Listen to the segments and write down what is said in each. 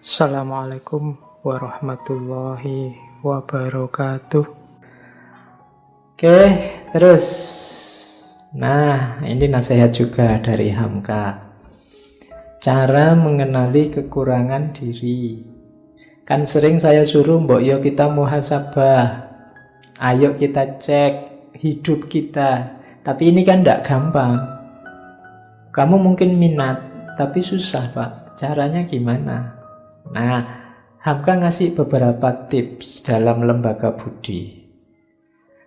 Assalamualaikum warahmatullahi wabarakatuh. Oke, terus. Nah, ini nasihat juga dari Hamka. Cara mengenali kekurangan diri. Kan sering saya suruh, mbok yo kita muhasabah. Ayo kita cek hidup kita. Tapi ini kan tidak gampang. Kamu mungkin minat, tapi susah, Pak. Caranya gimana? Nah, Hamka ngasih beberapa tips dalam lembaga budi.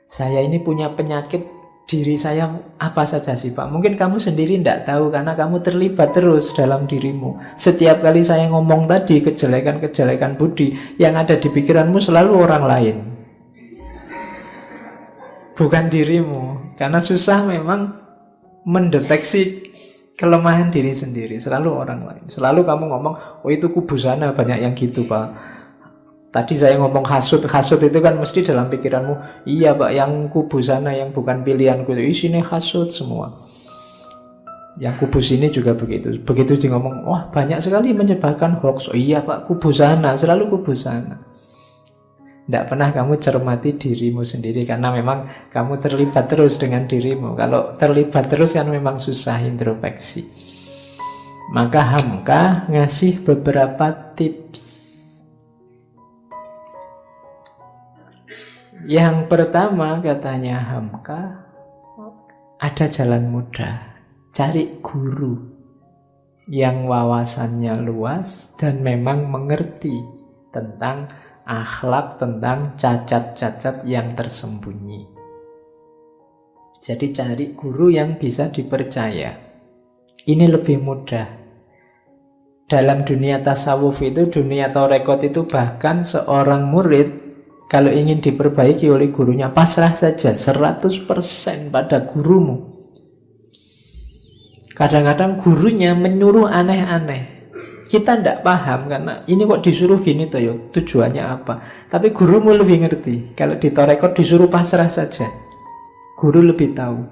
Saya ini punya penyakit diri saya apa saja sih, Pak? Mungkin kamu sendiri tidak tahu karena kamu terlibat terus dalam dirimu. Setiap kali saya ngomong tadi kejelekan-kejelekan budi, yang ada di pikiranmu selalu orang lain, bukan dirimu. Karena susah memang mendeteksi kelemahan diri sendiri, selalu orang lain. Selalu kamu ngomong, oh itu kubu sana, banyak yang gitu, Pak. Tadi saya ngomong hasut itu kan mesti dalam pikiranmu, iya Pak, yang kubu sana yang bukan pilihanku itu isinya hasut semua. Yang kubu sini juga begitu. Begitu dia ngomong, wah banyak sekali menyebarkan hoax. Oh iya Pak, kubu sana, selalu kubu sana. Tidak pernah kamu cermati dirimu sendiri karena memang kamu terlibat terus dengan dirimu. Kalau terlibat terus kan memang susah introspeksi. Maka Hamka ngasih beberapa tips. Yang pertama katanya Hamka, ada jalan mudah. Cari guru yang wawasannya luas dan memang mengerti tentang akhlak, tentang cacat-cacat yang tersembunyi. Jadi cari guru yang bisa dipercaya. Ini lebih mudah. Dalam dunia tasawuf itu, dunia tarekat itu, bahkan seorang murid kalau ingin diperbaiki oleh gurunya, pasrah saja 100% pada gurumu. Kadang-kadang gurunya menyuruh aneh-aneh. Kita tidak paham karena ini kok disuruh gini toh ya, tujuannya apa. Tapi gurumu lebih ngerti. Kalau di tarekat disuruh pasrah saja, guru lebih tahu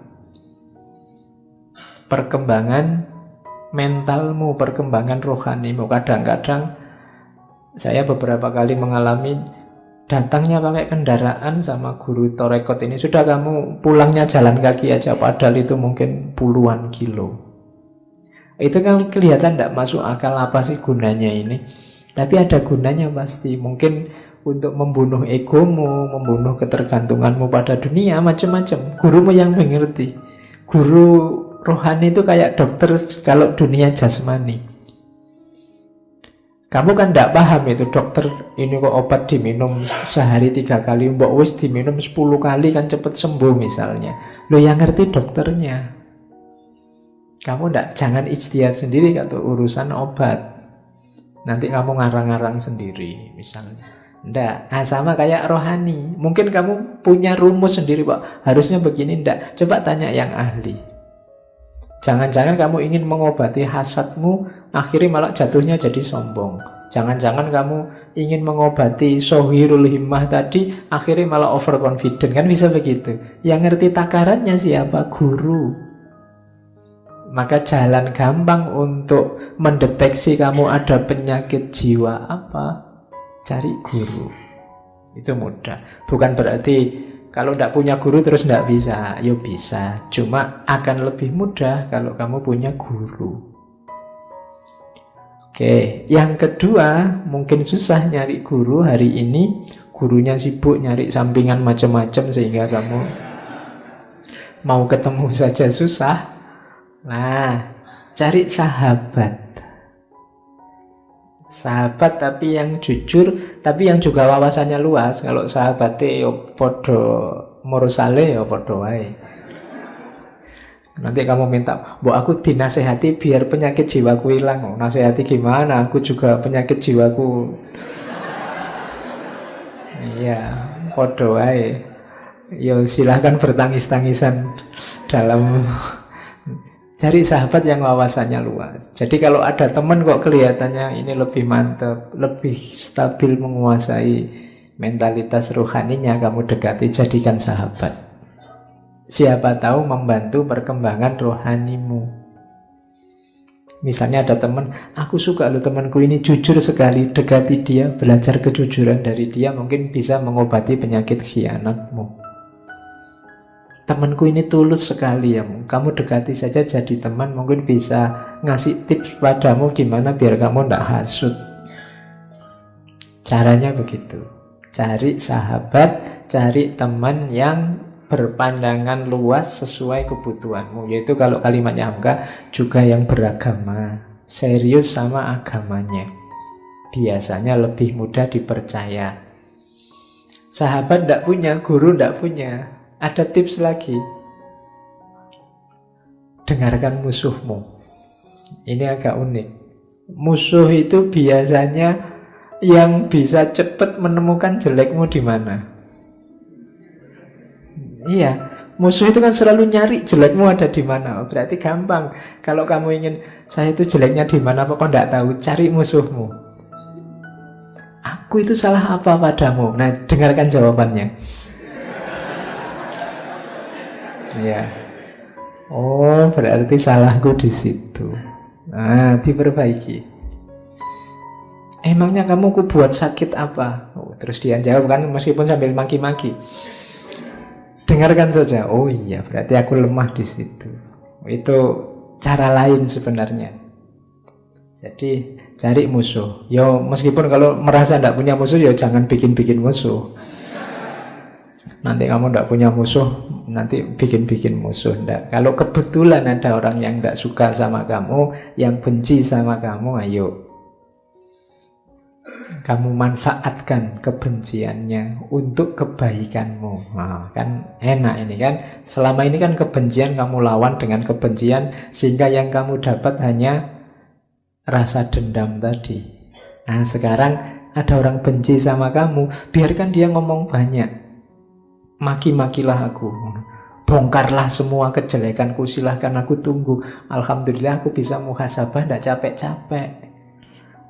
perkembangan mentalmu, perkembangan rohanimu. Kadang-kadang saya beberapa kali mengalami datangnya pakai kendaraan sama guru tarekat ini, sudah kamu pulangnya jalan kaki aja, padahal itu mungkin puluhan kilo. Itu kan kelihatan tidak masuk akal, apa sih gunanya ini. Tapi ada gunanya pasti. Mungkin untuk membunuh egomu, membunuh ketergantunganmu pada dunia, macam-macam. Gurumu yang mengerti. Guru rohani itu kayak dokter kalau dunia jasmani. Kamu kan tidak paham itu, dokter ini kok obat diminum sehari 3 kali, mbok wis diminum 10 kali kan cepet sembuh misalnya. Lo yang ngerti dokternya. Kamu jangan ijtihad sendiri atau urusan obat. Nanti kamu ngarang-ngarang sendiri misalnya. Ndak. Nah, sama kayak rohani. Mungkin kamu punya rumus sendiri, Pak. Harusnya begini, ndak. Coba tanya yang ahli. Jangan-jangan kamu ingin mengobati hasadmu, akhirnya malah jatuhnya jadi sombong. Jangan-jangan kamu ingin mengobati sohirul himmah tadi, akhirnya malah overconfident. Kan bisa begitu. Yang ngerti takarannya siapa? Guru. Maka jalan gampang untuk mendeteksi kamu ada penyakit jiwa apa, cari guru. Itu mudah. Bukan berarti kalau tidak punya guru terus tidak bisa. Ya bisa, cuma akan lebih mudah kalau kamu punya guru. Oke, yang kedua, mungkin susah nyari guru hari ini. Gurunya sibuk nyari sampingan macam-macam sehingga kamu mau ketemu saja susah. Nah, cari sahabat. Sahabat tapi yang jujur, tapi yang juga wawasannya luas. Kalau sahabatnya yo podo mursale yo podo wae. Nanti kamu minta, "Mbok aku dinasehati biar penyakit jiwaku hilang." Oh, nasehati gimana? Aku juga penyakit jiwaku. Iya, podo wae. Yo silahkan bertangis-tangisan dalam. Cari sahabat yang wawasannya luas. Jadi kalau ada teman kok kelihatannya ini lebih mantap, lebih stabil menguasai mentalitas rohaninya, kamu dekati, jadikan sahabat. Siapa tahu membantu perkembangan rohanimu. Misalnya ada teman, aku suka loh temanku ini jujur sekali, dekati dia, belajar kejujuran dari dia, mungkin bisa mengobati penyakit khianatmu. Temanku ini tulus sekali ya, kamu dekati saja jadi teman, mungkin bisa ngasih tips padamu gimana biar kamu tidak hasut. Caranya begitu. Cari sahabat, cari teman yang berpandangan luas sesuai kebutuhanmu. Yaitu kalau kalimatnya Hamka juga yang beragama, serius sama agamanya. Biasanya lebih mudah dipercaya. Sahabat tidak punya, guru tidak punya. Ada tips lagi. Dengarkan musuhmu. Ini agak unik. Musuh itu biasanya yang bisa cepat menemukan jelekmu di mana. Iya, musuh itu kan selalu nyari jelekmu ada di mana. Berarti gampang. Kalau kamu ingin saya itu jeleknya di mana, apa kau tidak tahu? Cari musuhmu. Aku itu salah apa padamu? Nah, dengarkan jawabannya. Iya. Oh, berarti salahku di situ. Nah, diperbaiki. Emangnya kamu ku buat sakit apa? Oh, terus dia jawab kan meskipun sambil maki-maki. Dengarkan saja. Oh iya, berarti aku lemah di situ. Itu cara lain sebenarnya. Jadi cari musuh. Yo, meskipun kalau merasa tidak punya musuh, yo jangan bikin-bikin musuh. Nanti kamu tidak punya musuh, nanti bikin-bikin musuh. Nggak. Kalau kebetulan ada orang yang tidak suka sama kamu, yang benci sama kamu, ayo kamu manfaatkan kebenciannya untuk kebaikanmu. Nah, kan enak ini kan. Selama ini kan kebencian kamu lawan dengan kebencian, sehingga yang kamu dapat hanya rasa dendam tadi. Nah, sekarang ada orang benci sama kamu, biarkan dia ngomong banyak. Maki-makilah aku, bongkarlah semua kejelekanku, silahkan aku tunggu. Alhamdulillah aku bisa muhasabah, tidak capek-capek.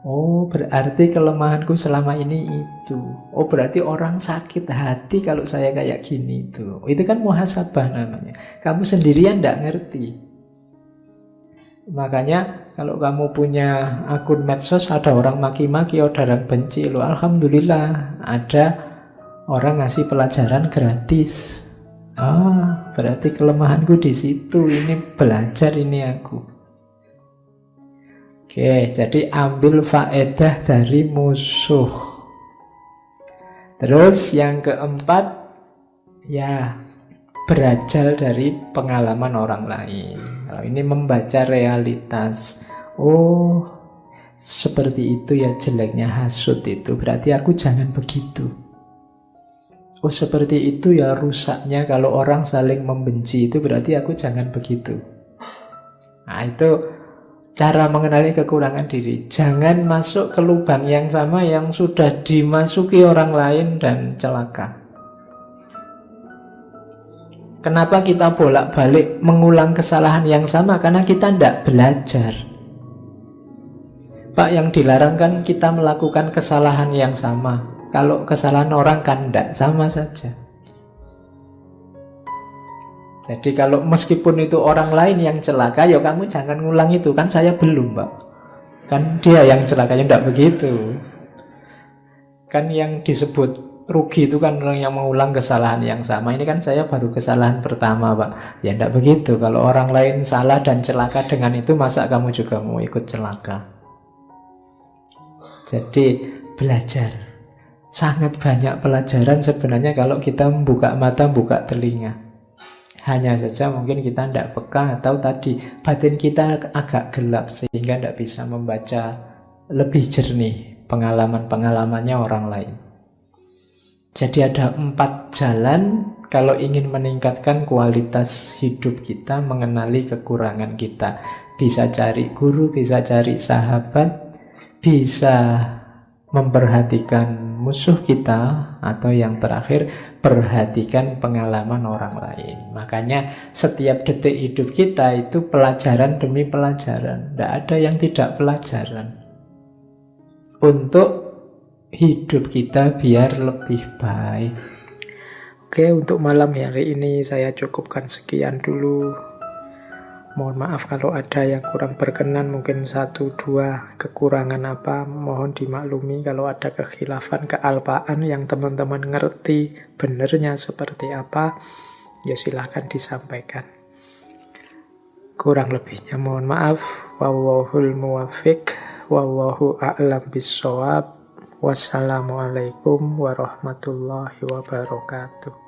Oh, berarti kelemahanku selama ini itu. Oh, berarti orang sakit hati kalau saya kayak gini itu. Itu kan muhasabah namanya. Kamu sendirian tidak ngerti. Makanya kalau kamu punya akun medsos, ada orang maki-maki, ada orang benci, loh, alhamdulillah ada orang ngasih pelajaran gratis. Ah, berarti kelemahanku di situ. Ini belajar ini aku. Oke, jadi ambil faedah dari musuh. Terus yang keempat, ya belajar dari pengalaman orang lain. Kalau ini membaca realitas. Oh, seperti itu ya jeleknya hasut itu. Berarti aku jangan begitu. Oh, seperti itu ya rusaknya kalau orang saling membenci itu. Berarti aku jangan begitu. Nah, itu cara mengenali kekurangan diri. Jangan masuk ke lubang yang sama yang sudah dimasuki orang lain dan celaka. Kenapa kita bolak-balik mengulang kesalahan yang sama? Karena kita tidak belajar. Pak, yang dilarang kan kita melakukan kesalahan yang sama. Kalau kesalahan orang kan tidak, sama saja. Jadi kalau meskipun itu orang lain yang celaka, ya kamu jangan ngulang itu. Kan saya belum, Pak. Kan dia yang celakanya, tidak begitu. Kan yang disebut rugi itu kan orang yang mengulang kesalahan yang sama. Ini kan saya baru kesalahan pertama, Pak. Ya tidak begitu. Kalau orang lain salah dan celaka dengan itu, masa kamu juga mau ikut celaka? Jadi belajar. Sangat banyak pelajaran sebenarnya kalau kita membuka mata, buka telinga. Hanya saja mungkin kita tidak peka, atau tadi batin kita agak gelap sehingga tidak bisa membaca lebih jernih pengalaman-pengalamannya orang lain. Jadi ada 4 jalan kalau ingin meningkatkan kualitas hidup kita, mengenali kekurangan kita. Bisa cari guru, bisa cari sahabat, bisa memperhatikan musuh kita, atau yang terakhir, perhatikan pengalaman orang lain. Makanya setiap detik hidup kita itu pelajaran demi pelajaran. Tidak ada yang tidak pelajaran. Untuk hidup kita biar lebih baik. Oke, untuk malam hari ini saya cukupkan sekian dulu. Mohon maaf kalau ada yang kurang berkenan, mungkin satu dua kekurangan apa, mohon dimaklumi. Kalau ada kekhilafan, kealpaan yang teman-teman ngerti benernya seperti apa, ya silahkan disampaikan. Kurang lebihnya mohon maaf. Wallahul muwaffiq, wallahu a'lam bissawab. Wassalamualaikum warahmatullahi wabarakatuh.